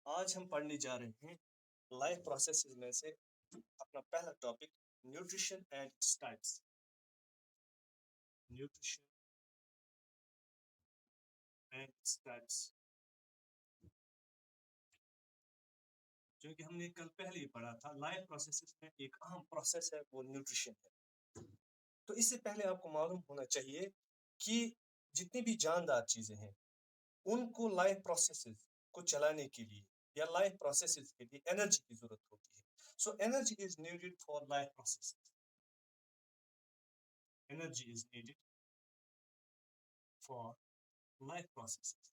आज हम पढ़ने जा रहे हैं लाइफ प्रोसेसेस में से अपना पहला topic nutrition and its types. Nutrition and its types, जो कि हमने कल पहले ही पढ़ा था। लाइफ प्रोसेसेस में एक अहम प्रोसेस है वो न्यूट्रिशन है। तो इससे पहले आपको मालूम होना चाहिए कि जितनी भी जानदार चीजें हैं उनको लाइफ प्रोसेसेस को चलाने के लिए या लाइफ प्रोसेसेस के लिए एनर्जी की जरूरत होती है। So energy is needed for life process. Energy is needed for life processes.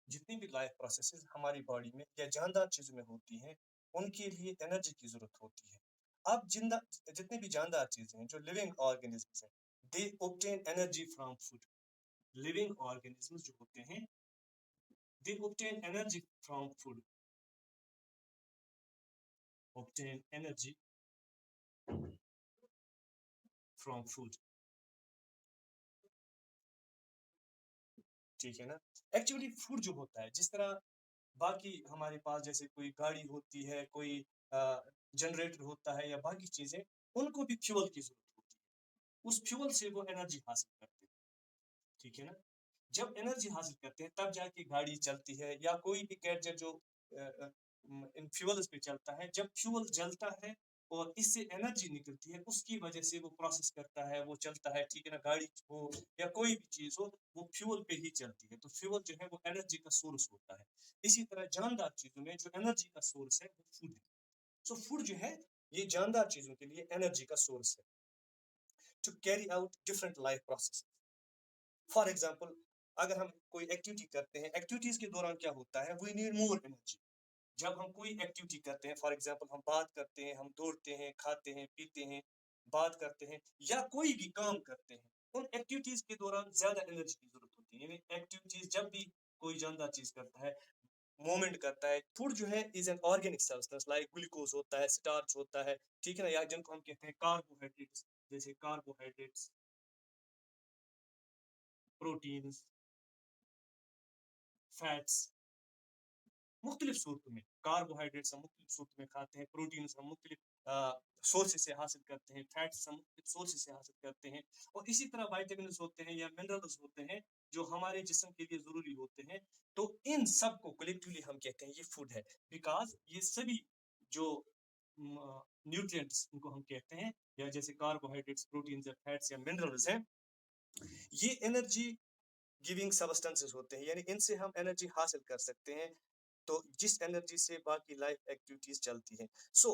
जितनी भी लाइफ प्रोसेसेस हमारी बॉडी में या जानदार चीजों में होती हैं उनके लिए एनर्जी की जरूरत होती है। अब जितनी भी जानदार चीजें हैं जो लिविंग ऑर्गेनिजम्स हैं, they obtain energy from food. Living organisms जो होते हैं they obtain energy from food. Obtain energy from food, ठीक है ना। एक्चुअली फूड जो होता है, जिस तरह बाकी हमारे पास जैसे कोई गाड़ी होती है, कोई जनरेटर होता है या बाकी चीजें, उनको भी फ्यूल की जरूरत होती है। उस फ्यूल से वो एनर्जी हासिल करते हैं, ठीक है ना। जब एनर्जी हासिल करते हैं तब जाके गाड़ी चलती है या कोई भी गैजेट जो इन फ्यूल्स पे चलता है। जब फ्यूल जलता है और इससे एनर्जी निकलती है, उसकी वजह से वो प्रोसेस करता है, वो चलता है, ठीक है ना। गाड़ी हो या कोई भी चीज हो, वो फ्यूल पे ही चलती है। तो फ्यूल जो है वो एनर्जी का सोर्स होता है। इसी तरह जानदार चीजों में जो एनर्जी का सोर्स है वो फूड है। सो फूड जो है ये जानदार चीजों के लिए एनर्जी का सोर्स है to carry out different life process. For example, अगर हम कोई एक्टिविटी करते हैं, एक्टिविटीज के दौरान क्या होता है, वी नीड मोर एनर्जी। जब हम कोई एक्टिविटी करते हैं, फॉर एग्जाम्पल हम बात करते हैं, हम दौड़ते हैं, खाते हैं, पीते हैं, बात करते हैं या कोई भी काम करते हैं, उन एक्टिविटीज के दौरान ज्यादा एनर्जी की जरूरत होती है। यानी एक्टिविटीज जब भी कोई जानदार चीज करता है, मूवमेंट करता है। फूड जो है is an organic substance, like glucose होता है, स्टार्च होता है, ठीक है ना, या जिनको हम कहते हैं कार्बोहाइड्रेट्स, जैसे कार्बोहाइड्रेट्स, प्रोटीन्स, फैट्स। मुख्तलिफ सूरतों में कार्बोहाइड्रेट्स हम मुख्तलिफ सूरतों में खाते हैं, प्रोटीन हम मुख्तलिफ सोर्सेज से हासिल करते हैं, फैट्स हम मुख्तलिफ सोर्सेज से हासिल करते हैं, और इसी तरह वाइटामिन होते हैं या मिनरल्स होते हैं जो हमारे जिस्म के लिए जरूरी होते हैं। तो इन सब को कलेक्टिवली हम कहते हैं ये फूड है, बिकॉज ये सभी जो न्यूट्रिएंट्स इनको हम कहते हैं, या जैसे कार्बोहाइड्रेट्स, प्रोटीन या फैट्स या मिनरल्स हैं, ये एनर्जी गिविंग सब्सटेंसेस होते हैं, यानी इनसे हम एनर्जी हासिल कर सकते हैं। तो जिस एनर्जी से बाकी लाइफ एक्टिविटीज चलती हैं। सो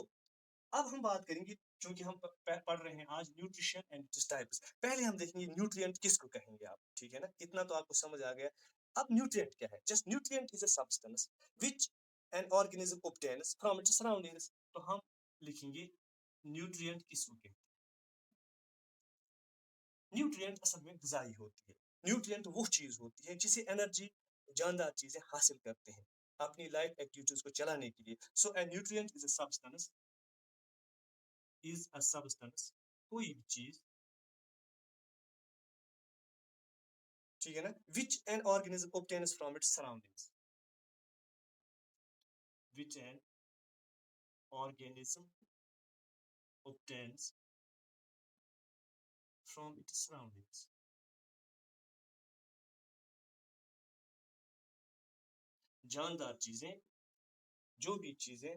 अब हम बात करेंगे, क्योंकि हम पढ़ रहे हैं आज न्यूट्रिशन एंड इट्स टाइप्स। पहले हम देखेंगे न्यूट्रिएंट किसको कहेंगे आप, ठीक है ना। इतना तो आपको समझ आ गया। अब न्यूट्रिएंट क्या है? Just nutrient is a substance which an organism obtains from its surroundings. तो हम लिखेंगे न्यूट्रिएंट किसको कहते हैं। न्यूट्रिएंट असल में ग़िज़ाई होती है। न्यूट्रिएंट वो चीज होती है जिसे एनर्जी जानदार चीजें हासिल करते हैं अपनी लाइफ एक्टिविटीज को चलाने के लिए। So a nutrient is a substance, कोई भी चीज, ठीक है ना, which an organism obtains from its surroundings, which an organism obtains from its surroundings। जानदार चीजें, जो भी चीजें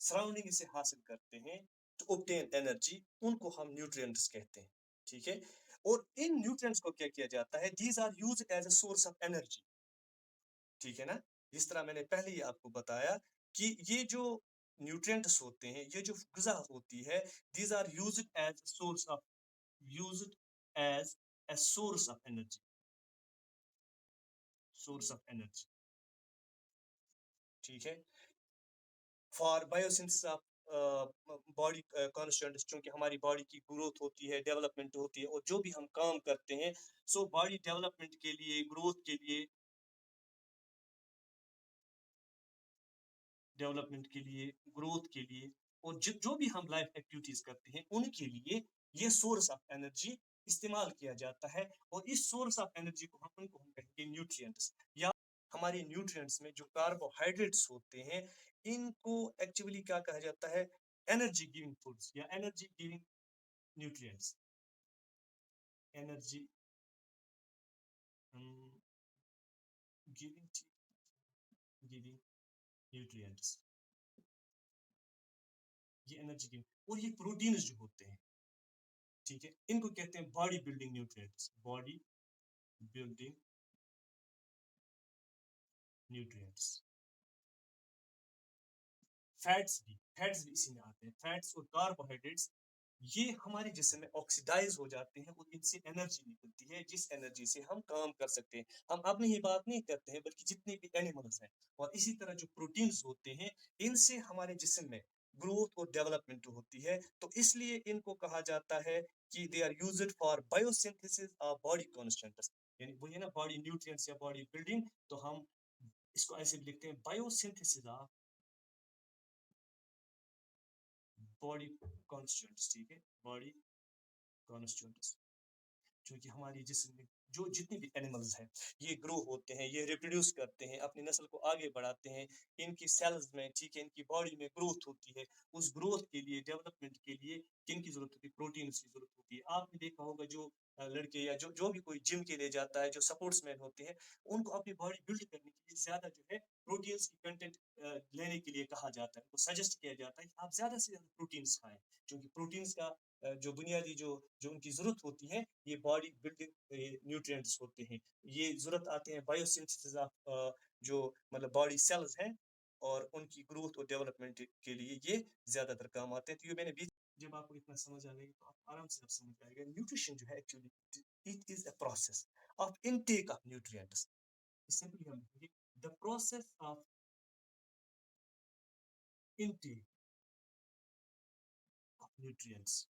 सराउंडिंग से हासिल करते हैं टू ऑब्टेन एनर्जी, उनको हम न्यूट्रिएंट्स कहते हैं, ठीक है। और इन न्यूट्रिएंट्स को क्या किया जाता है, these are used as a source of energy, ठीक है ना। जिस तरह मैंने पहले ही आपको बताया कि ये जो न्यूट्रिएंट्स होते हैं, ये जो ग़िज़ा होती है, these are used as source of, used as a source of energy, source of energy, ठीक है। For biosynthesis of body constants, क्योंकि हमारी बॉडी की ग्रोथ होती है, डेवलपमेंट होती है, और जो भी हम काम करते हैं, सो बॉडी डेवलपमेंट के लिए, ग्रोथ के लिए, डेवलपमेंट के लिए, ग्रोथ के लिए, और जो भी हम लाइफ एक्टिविटीज करते हैं उनके लिए ये सोर्स ऑफ एनर्जी इस्तेमाल किया जाता है। और इस सोर्स ऑफ एनर्जी को हम कहेंगे न्यूट्रिएंट्स, या हमारे न्यूट्रिएंट्स में जो कार्बोहाइड्रेट्स होते हैं, इनको एक्चुअली क्या कहा जाता है? एनर्जी गिविंग फूड्स या energy giving nutrients. Energy giving giving nutrients, ये एनर्जी गिविंग। और ये प्रोटीन्स जो होते हैं, ठीक है, इनको कहते हैं body building nutrients. Body building nutrients. Fats भी इसी में आते हैं। फैट्स और कार्बोहाइड्रेट्स ये हमारे जिस्म में ऑक्सीडाइज हो जाते हैं और इनसे एनर्जी निकलती है, जिस एनर्जी से हम काम कर सकते हैं। हम अपनी ही बात नहीं करते हैं, बल्कि जितने भी एनिमल्स हैं। और इसी तरह जो प्रोटीन्स होते हैं, इनसे हमारे जिस्म में ग्रोथ और डेवलपमेंट होती है। तो इसलिए इनको कहा जाता है कि they are used for biosynthesis of body constants. यानी वही है ना, बॉडी न्यूट्रिएंट्स या बॉडी बिल्डिंग। तो हम इसको ऐसे भी लिखते हैं, बायोसिंथेसिस ऑफ बॉडी कॉन्स्टेंट्स। ठीक है, बॉडी कॉन्स्टेंट्स, जो कि हमारी जिस्म में जो जितने भी एनिमल्स हैं, ये ग्रो होते हैं, ये रिप्रोड्यूस करते हैं, अपनी नस्ल को आगे बढ़ाते हैं। इनकी सेल्स में, ठीक है, इनकी बॉडी में ग्रोथ होती है। उस ग्रोथ के लिए, डेवलपमेंट के लिए किन की जरूरत होती है? प्रोटीन्स की जरूरत होती है। आपने देखा होगा जो लड़के या जो भी कोई जिम के लिए जाता है, जो सपोर्ट्समैन होते हैं, उनको अपनी बॉडी बिल्ड करने के लिए ज्यादा जो है प्रोटीन्स की कंटेंट लेने के लिए कहा जाता है, उनको सजेस्ट किया जाता है कि आप ज्यादा से ज्यादा प्रोटीन्स खाएं, क्योंकि प्रोटीन्स का जो बुनियादी जो जो उनकी जरूरत होती है, ये बॉडी बिल्डिंग न्यूट्रिएंट्स होते हैं। ये जरूरत आते हैं बायोसिंथेसिस ऑफ जो मतलब बॉडी सेल्स हैं, और उनकी ग्रोथ और डेवलपमेंट के लिए ये ज्यादातर काम आते हैं। तो ये मैंने बीच, जब आपको इतना समझ आ जाएगा तो आप आराम से आप समझ जाएगा। न्यूट्रिशन जो है actually it is a process of intake of nutrients. Simply हम लिखेंगे the process of intake of nutrients.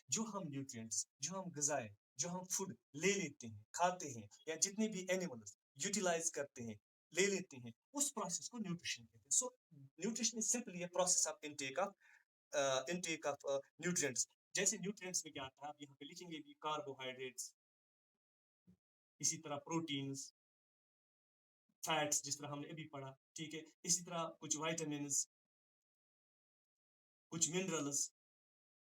जो हम न्यूट्रिएंट्स, जो हम ग़िज़ाएँ, जो हम फूड ले लेते हैं, खाते हैं, या जितने भी एनिमल्स यूटिलाइज करते हैं, ले लेते हैं, उस प्रोसेस को न्यूट्रिशन कहते हैं। So nutrition is simply a process of intake of nutrients. जैसे न्यूट्रिएंट्स में क्या आता है, आप यहाँ पे लिखेंगे भी कार्बोहाइड्रेट्स, इसी तरह प्रोटीन्स, फैट्स, जिस तरह हमने अभी पढ़ा, ठीक है, इसी तरह कुछ विटामिन्स, कुछ मिनरल्स।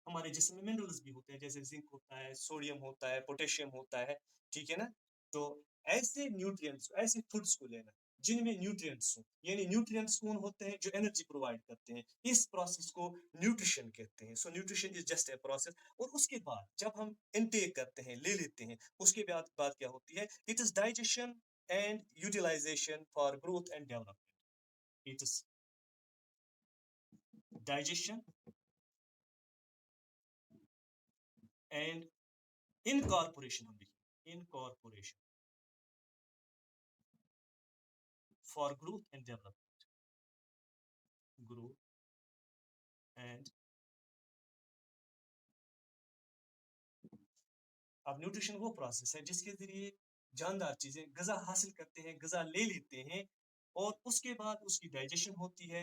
हमारे जिस्म में मिनरल्स भी होते हैं, जैसे जिंक होता है, सोडियम होता है, पोटेशियम होता है, ठीक है ना। तो ऐसे न्यूट्रिएंट्स, ऐसे फूड्स को लेना जिनमें न्यूट्रिएंट्स हो, यानी न्यूट्रिएंट्स कौन होते हैं? जो एनर्जी प्रोवाइड करते हैं। इस प्रोसेस को न्यूट्रिशन कहते हैं। So nutrition is just a process. और उसके बाद जब हम इनटेक करते हैं, ले लेते हैं, उसके बाद बात क्या होती है? It is digestion and utilization for growth and development. It is digestion and incorporation, हम लिखेंगे incorporation for growth and development. Growth and अब न्यूट्रिशन वो प्रोसेस है जिसके जरिए जानदार चीजें गजा हासिल करते हैं, गजा ले लेते हैं, और उसके बाद उसकी डाइजेशन होती है।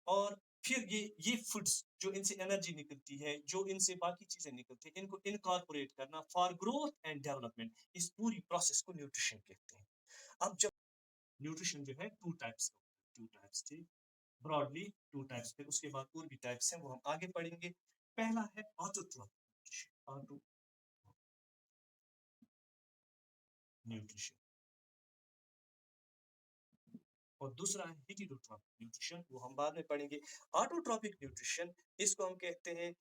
और फिर ये फूड्स जो इनसे एनर्जी निकलती है, जो इनसे बाकी चीजें निकलती हैं, इनको इनकॉर्पोरेट करना फॉर ग्रोथ एंड डेवलपमेंट, इस पूरी प्रोसेस को न्यूट्रिशन कहते हैं। अब जब न्यूट्रिशन जो है टू टाइप्स थी, ब्रॉडली टू टाइप्स थे। उसके बाद और भी टाइप्स हैं, वो हम आगे पढ़ेंगे। पहला है ऑटो न्यूट्रिशन, और दूसरा है हेटेरोट्रॉपिक न्यूट्रिशन, वो हम बाद में पढ़ेंगे। ऑटोट्रॉपिक न्यूट्रिशन, इसको हम कहते हैं,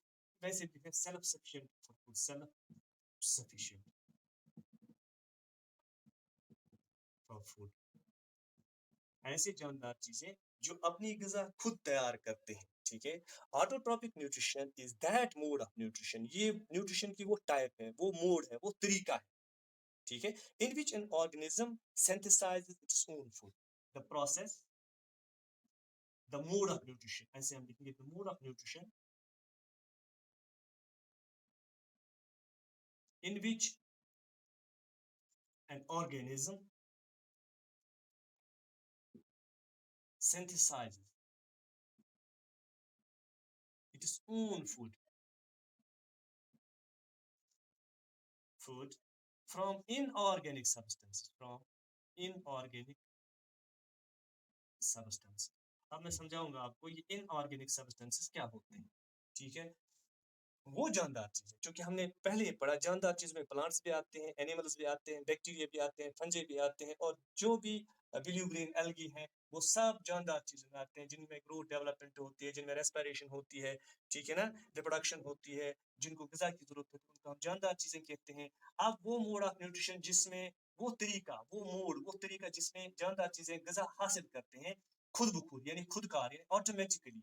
वैसे भी है self sufficient food, self sufficient for food. ऐसे जानदार चीजें जो अपनी ग़िज़ा खुद तैयार करते हैं, ठीक है। Autotrophic nutrition is that mode of nutrition, ये न्यूट्रिशन की वो टाइप है, वो मोड है, वो तरीका है, ठीक है, in which an organism synthesises its own food. The process, the mode of nutrition, ऐसे हम लिखेंगे, the mode of nutrition in which an organism synthesizes its own food from inorganic substances, from inorganic substance। अब मैं समझाऊंगा आपको ये inorganic substances क्या होते हैं, ठीक है। वो जानदार चीज है क्योंकि हमने पहले ही पढ़ा, जानदार चीज में प्लांट्स भी आते हैं, एनिमल्स भी आते हैं, बैक्टीरिया भी आते हैं, फंजे भी आते हैं, और जो भी ब्लू ग्रीन एल्गी हैं वो सब जानदार चीजों में आते हैं, जिनमें ग्रोथ डेवलपमेंट होती है, जिनमें रेस्पिरेशन होती है, ठीक है ना, रिप्रोडक्शन होती है, जिनको ग़िज़ा की जरूरत होती है, उनको हम जानदार चीजें कहते हैं। अब वो मोड ऑफ न्यूट्रिशन जिसमें वो तरीका जिसमें जानदार चीजें ग़िज़ा हासिल करते हैं खुद ब खुद, यानी खुदकार, यानी ऑटोमेटिकली,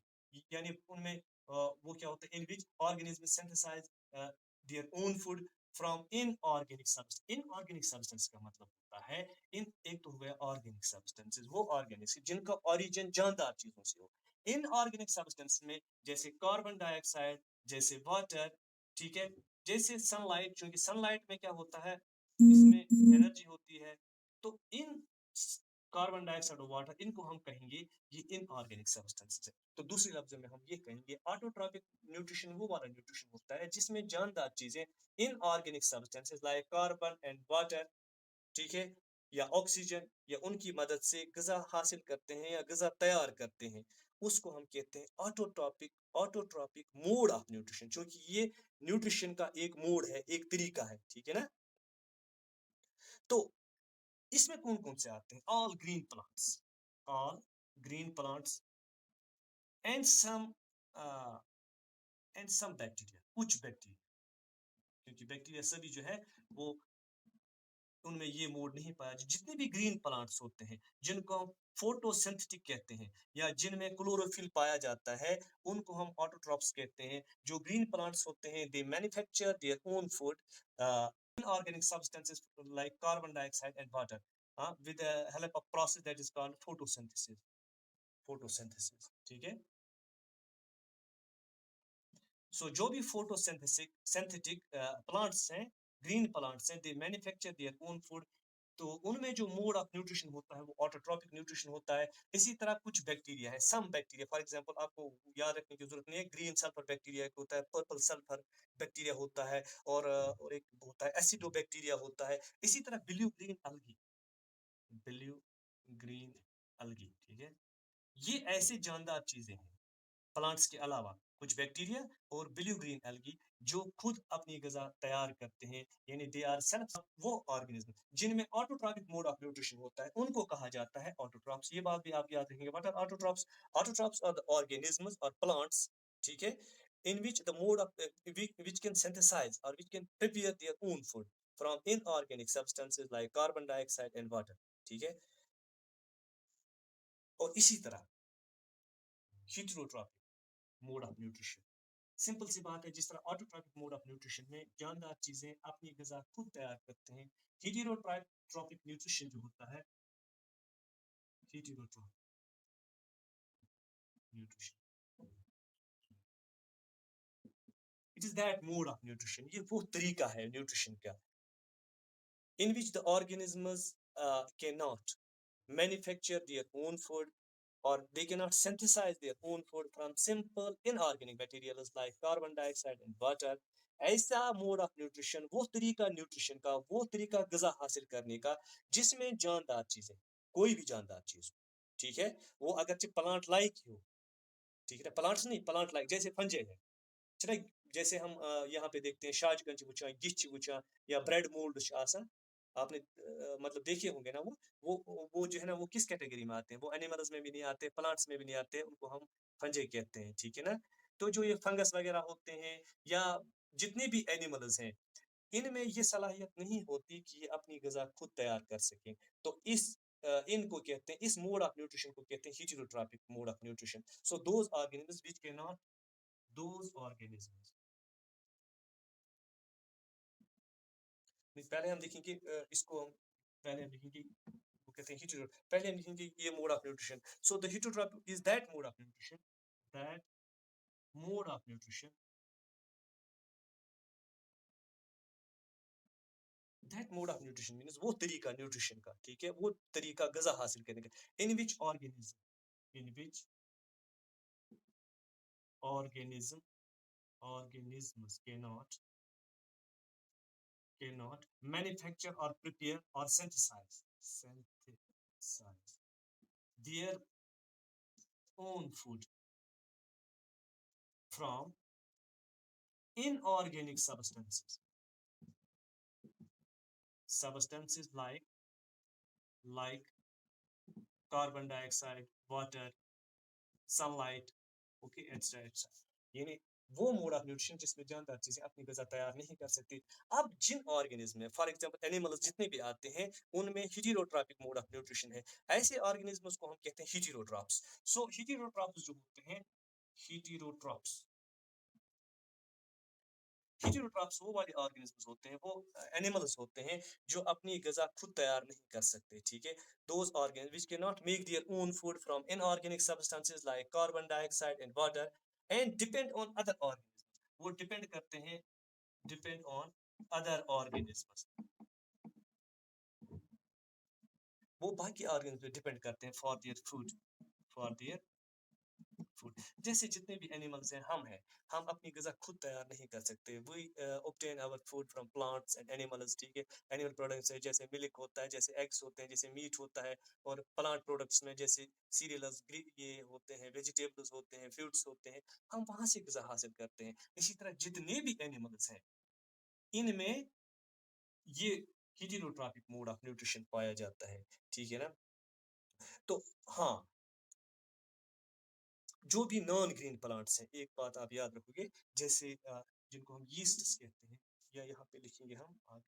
यानी उनमें वो क्या होता है, in which organism synthesise their own food from inorganic substance. Inorganic substance का मतलब होता है, इन एक तो हो गया ऑर्गेनिक सब्सटेंसेस, वो ऑर्गेनिक जिनका ओरिजिन जानदार चीजों से हो। इनऑर्गेनिक सब्सटेंस में जैसे कार्बन डाइऑक्साइड, जैसे वाटर, ठीक है, जैसे सनलाइट, क्योंकि सनलाइट में क्या होता है, इसमें एनर्जी होती है, तो इन कार्बन डाइऑक्साइड और वाटर, इनको हम कहेंगे ये इनऑर्गेनिक सब्सटेंसेस है। तो दूसरे लफ्जों में हम ये कहेंगे ऑटोट्रॉपिक न्यूट्रिशन वो वाला न्यूट्रिशन होता है जिसमें जानदार चीजें, inorganic substances like carbon and water, ठीक है, या ऑक्सीजन, या उनकी मदद से ग़िज़ा हासिल करते हैं या ग़िज़ा तैयार करते हैं, उसको हम कहते हैं ऑटोट्रॉपिक मोड ऑफ न्यूट्रिशन, क्योंकि ये न्यूट्रिशन का एक मोड है, एक तरीका है, ठीक है ना। तो इसमें कौन कौन से आते हैं, all green plants, all green plants and some bacteria, कुछ बैक्टीरिया, क्योंकि बैक्टीरिया सभी जो है वो, उनमें ये मोड नहीं पाया। जितने भी ग्रीन प्लांट्स होते हैं जिनको हम फोटोसिंथेटिक कहते हैं, या जिनमें क्लोरोफिल पाया जाता है, उनको हम ऑटोट्रॉप्स कहते हैं। जो ग्रीन प्लांट्स होते हैं they manufacture their own food inorganic substances like carbon dioxide and water with the help of process that is called photosynthesis, ठीक है। सो जो भी फोटोसिंथेटिक सिंथेटिक प्लांट्स हैं, ग्रीन प्लांट्स हैं, they manufacture their own food. तो उनमें जो mode of nutrition होता है वो ऑटोट्रॉपिक न्यूट्रिशन होता है। इसी तरह कुछ बैक्टीरिया है, सम बैक्टीरिया, फॉर एग्जांपल आपको याद रखने की जरूरत नहीं है, ग्रीन सल्फर बैक्टीरिया एक होता है, पर्पल सल्फर बैक्टीरिया होता है, और एक होता है एसिडो बैक्टीरिया होता है। इसी तरह ब्लू ग्रीन अलगी, ठीक है, ये ऐसे जानदार चीजें हैं प्लांट्स के अलावा, कुछ बैक्टीरिया और ब्लू ग्रीन एल्गी, जो खुद अपनी ग़िज़ा तैयार करते हैं, यानी दे आर सेल्फ, वो ऑर्गेनिज्म जिनमें ऑटोट्रॉपिक मोड ऑफ न्यूट्रिशन होता है, उनको कहा जाता है ऑटोट्रॉप्स। ये बात भी आप याद रखेंगे, what are autotrophs? Autotrophs are the organisms और प्लांट्स, ठीक है, in which the mode of which can synthesize or which can prepare their own food from inorganic substances like carbon dioxide and water, ठीक है। और इसी तरह heterotrophic mode of nutrition, simple सी बात है, जिस तरह ऑटोट्रॉपिक मोड ऑफ न्यूट्रिशन में जानदार चीजें अपनी ग़िज़ा खुद तैयार करते हैं, हेटेरोट्रॉपिक न्यूट्रिशन जो होता है, heterotrophic nutrition, it is that mode of nutrition, ये वो तरीका है न्यूट्रिशन का, in which the organisms can not manufacture their own food, or they cannot synthesize their own food from simple inorganic materials like carbon dioxide and water। ऐसा mode of nutrition, वो तरीका nutrition का, वो तरीका ग़िज़ा हासिल करने का जिसमें जानदार चीजें, कोई भी जानदार चीज, ठीक है, वो अगरचे प्लांट लाइक ही हो, ठीक है, प्लांट्स नहीं, प्लांट लाइक, जैसे फंजे है, चला, जैसे हम यहाँ पे देखते हैं शाजगंज वुचान, गिच वुचान, या ब्रेड मोल्ड आसान, आपने मतलब देखे होंगे ना, वो जो है ना, वो किस कैटेगरी में आते हैं, वो एनिमल्स में भी नहीं आते, प्लांट्स में भी नहीं आते, उनको हम फंजे कहते हैं, ठीक है ना। तो जो ये फंगस वगैरह होते हैं, या जितने भी एनिमल्स हैं, इनमें ये सलाहियत नहीं होती कि ये अपनी ग़िज़ा खुद तैयार कर सकें। तो इनको कहते हैं, इस मोड ऑफ न्यूट्रिशन को कहते हैं heterotrophic mode of nutrition. So those organisms which can not, those organisms, पहले हम देखेंगे इसको हम पहले हम देखेंगे, वो कहते हैं हीटोट्रॉप, पहले हम देखेंगे ये mode of nutrition. So the heterotroph is that mode of nutrition, that mode of nutrition, that mode of nutrition means वो तरीका न्यूट्रिशन का, ठीक है, वो तरीका ग़िज़ा हासिल करने का, in which organism, in which organism, organisms can not cannot manufacture or prepare or synthesize their own food from inorganic substances like carbon dioxide, water, sunlight, okay extra extra, यानी वो मोड ऑफ न्यूट्रिशन जिसमें जानदार चीजें अपनी गजा तैयार नहीं कर सकती। अब जिन ऑर्गेनिज्म में फॉर एग्जांपल एनिमल्स जितने भी आते हैं उनमें हीटेरोट्रॉपिक मोड ऑफ न्यूट्रिशन है। ऐसे ऑर्गेनिज्म्स को हम कहते हैं हीटेरोट्रॉप्स। सो हीटेरोट्रॉप्स जो होते हैं, हीटेरोट्रॉप्स हीटेरोट्रॉप्स वो वाले ऑर्गेनिज्म्स होते हैं, वो एनिमल्स होते हैं जो अपनी गजा खुद तैयार नहीं कर सकते, ठीक है। Those organism which can not make their own food from inorganic substances like carbon dioxide and water and depend on other organism, वो डिपेंड करते हैं, डिपेंड ऑन अदर ऑर्गेनिज्म्स, वो बाकी ऑर्गेनिज्म पे डिपेंड करते हैं for their food, for their food. जैसे जितने भी एनिमल्स हैं, हम अपनी गजा खुद तैयार नहीं कर सकते। We obtain our food from plants and animals, ठीक है। एनिमल प्रोडक्ट्स है जैसे मिल्क होता है, जैसे एग्स होते हैं, जैसे मीट होता है, और प्लांट प्रोडक्ट्स में जैसे सीरियल्स, ये होते हैं, वेजिटेबल्स होते हैं, फ्रूट्स होते हैं, हम वहां से गजा हासिल करते हैं। इसी तरह जितने भी एनिमल्स हैं इनमें ये हीटेरोट्रॉपिक मोड ऑफ न्यूट्रिशन पाया जाता है, ठीक है ना। तो हाँ, जो भी नॉन ग्रीन प्लांट्स हैं, एक बात आप याद रखोगे, जैसे जिनको हम यीस्ट कहते हैं, या यहाँ पे लिखेंगे हम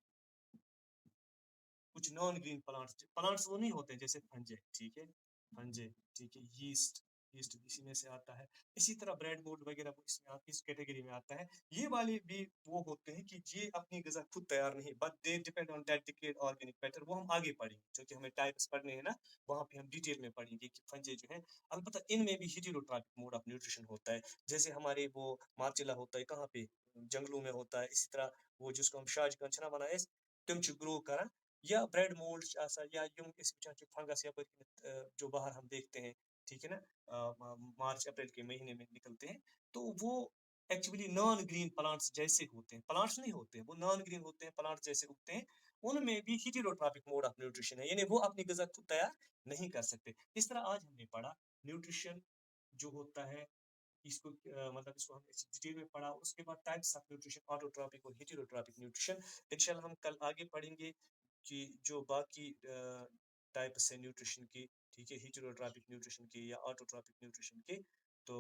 कुछ नॉन ग्रीन प्लांट्स, प्लांट्स वो नहीं होते जैसे फंजे, ठीक है, फंजे, ठीक है, यीस्ट, यीस्ट इसी में से आता है। इसी तरह ब्रेड मोल्ड वगैरह वो इसमें इस कैटेगरी में आता है। ये वाले भी वो होते हैं कि ये अपनी गजा खुद तैयार नहीं, but they depend on dedicated organic matter, वो हम आगे पढ़ेंगे, क्योंकि हमें टाइप्स पढ़ने हैं ना, वहाँ पे हम डिटेल में पढ़ेंगे कि फंजे जो है। अलबत्ता इनमें भी हीटेरोट्रॉपिक मोड ऑफ न्यूट्रिशन होता है, जैसे हमारे वो मार्चिला होता है कहाँ पे, जंगलों में होता है। इसी तरह वो जिसको हम शाज कंचना बनाए तुम ग्रो करा, या ब्रेड मोल्ड या यूं इस फंगस या जो बाहर हम देखते हैं, ठीक है ना, मार्च अप्रैल के महीने में निकलते हैं, तो वो एक्चुअली नॉन ग्रीन प्लांट्स जैसे होते हैं, प्लांट्स नहीं होते हैं, वो नॉन ग्रीन होते हैं, प्लांट्स जैसे उगते हैं। उनमें भी हीटेरोट्रॉपिक मोड ऑफ न्यूट्रिशन है, यानी वो अपनी गजा खुद तैयार नहीं कर सकते। इस तरह आज हमने पढ़ा न्यूट्रिशन जो होता है, इसको मतलब इसको हम इस डिटेल में पढ़ा। उसके बाद टाइप्स ऑफ न्यूट्रिशन, ऑटोट्रॉपिक और हेटेरोट्रॉपिक न्यूट्रिशन। इंशाल्लाह हम कल आगे पढ़ेंगे कि जो बाकी टाइप्स है न्यूट्रिशन की, ठीक है, हेटेरोट्रॉपिक न्यूट्रिशन की या ऑटोट्रॉपिक न्यूट्रिशन की। तो